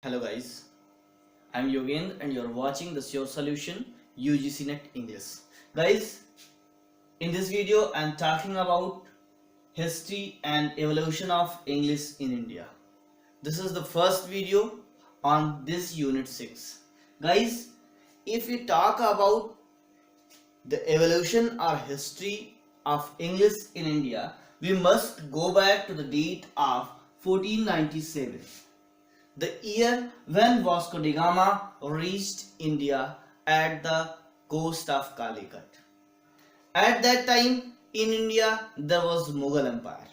Hello guys, I'm Yogendra and you're watching the Sure Solution UGC Net English. Guys, in this video I'm talking about history and evolution of English in India. This is the first video on this unit 6. Guys, if we talk about the evolution or history of English in India, we must go back to the date of 1497, the year when Vasco da Gama reached India at the coast of Calicut. At that time in India there was Mughal Empire,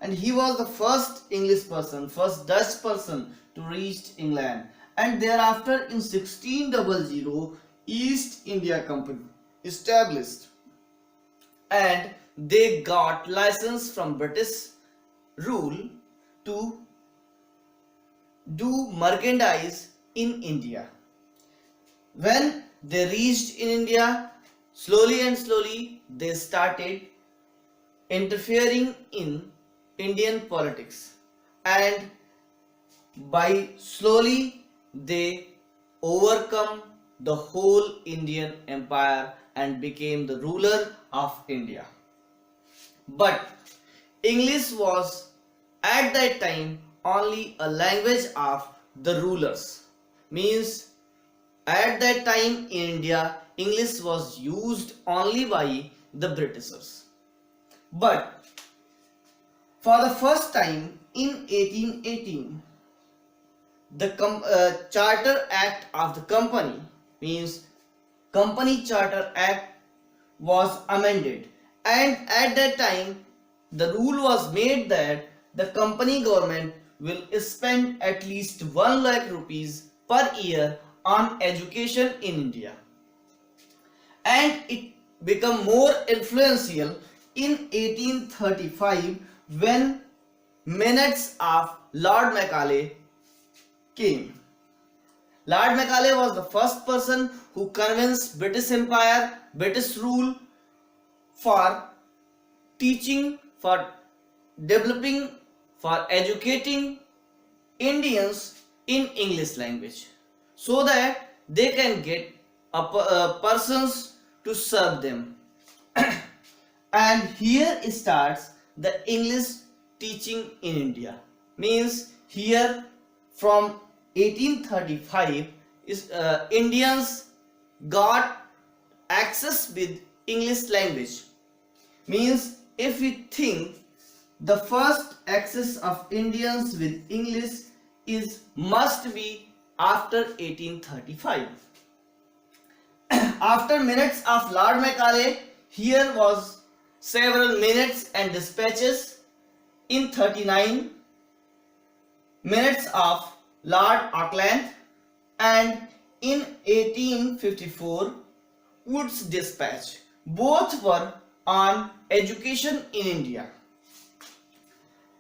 and he was the first English person, first Dutch person to reach England, and thereafter in 1600 East India Company established, and they got license from British rule to do merchandise in India. When they reached in India, slowly and slowly they started interfering in Indian politics, and by slowly they overcome the whole Indian empire and became the ruler of India. But English was at that time only a language of the rulers. Means at that time in India, English was used only by the Britishers. But for the first time in 1818, the Charter Act of the Company, means Company Charter Act, was amended, and at that time the rule was made that the company government will spend at least 1 lakh rupees per year on education in India, and it became more influential in 1835 when minutes of Lord Macaulay came. Lord Macaulay was the first person who convinced British Empire, British rule, for teaching, for developing, for educating Indians in English language, so that they can get persons to serve them. And here starts the English teaching in India. Means here from 1835 Indians got access with English language. Means if we think the first access of Indians with English is must be after 1835. After minutes of Lord Macaulay, here was several minutes and dispatches. In 39 minutes of Lord Auckland, and in 1854 Wood's dispatch. Both were on education in India.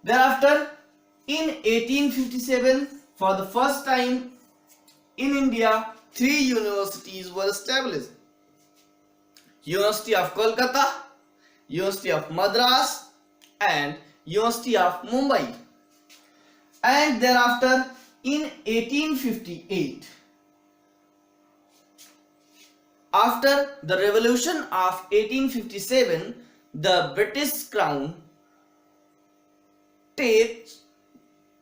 Thereafter, in 1857, for the first time in India, 3 universities were established: University of Kolkata, University of Madras, and University of Mumbai. And thereafter, in 1858, after the revolution of 1857, the British crown takes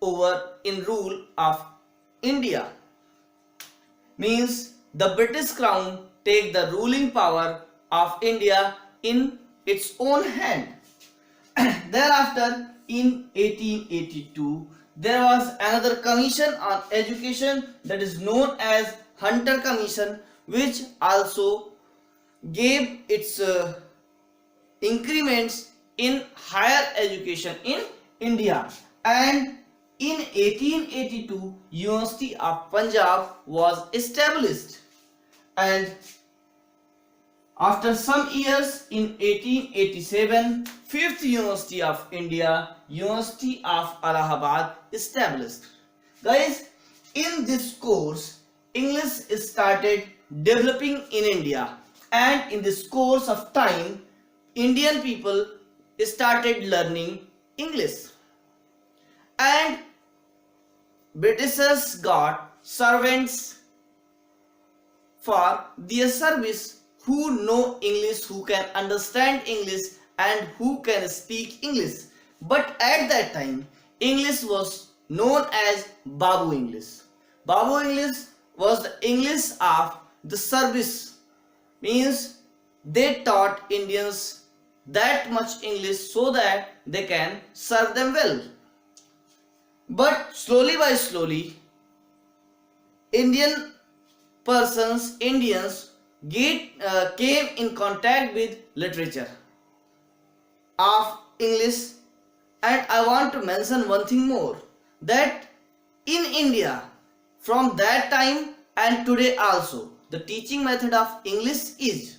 over in rule of India. Means the British crown take the ruling power of India in its own hand. Thereafter, in 1882, there was another commission on education that is known as Hunter Commission, which also gave its increments in higher education in India. And in 1882, University of Punjab was established, and after some years in 1887, Fifth University of India, University of Allahabad, established. Guys, in this course, English started developing in India, and in this course of time, Indian people started learning English. And Britishers got servants for their service who know English, who can understand English and who can speak English. But at that time, English was known as Babu English. Babu English was the English of the service, means they taught Indians that much English so that they can serve them well. But slowly by slowly, Indians came in contact with literature of English. And I want to mention one thing more, that in India from that time and today also, the teaching method of English is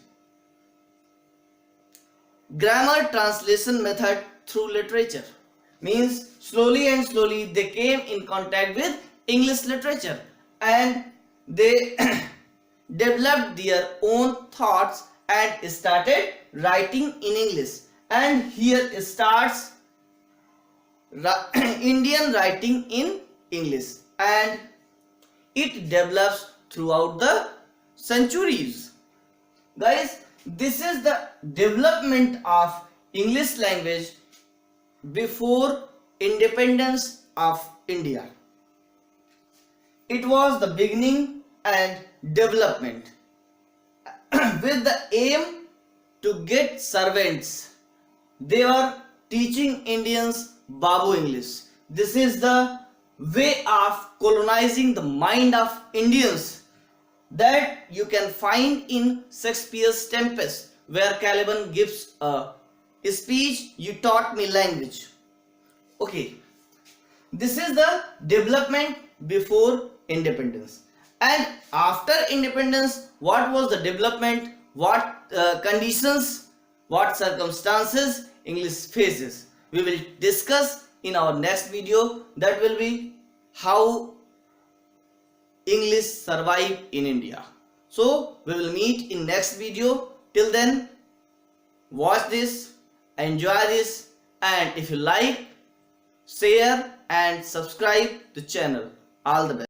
grammar translation method through literature. Means slowly and slowly they came in contact with English literature and they developed their own thoughts and started writing in English. And here starts Indian writing in English, and it develops throughout the centuries. Guys, this is the development of English language before independence of India. It was the beginning and development with the aim to get servants. They were teaching Indians Babu English. This is the way of colonizing the mind of Indians that you can find in Shakespeare's Tempest, where Caliban gives a speech, "You taught me language." Okay, this is the development before independence. And after independence, what was the development, what conditions, what circumstances English faces? We will discuss in our next video. That will be how English survive in India. So we will meet in next video. Till then, watch this, enjoy this, and if you like, share and subscribe the channel. All the best.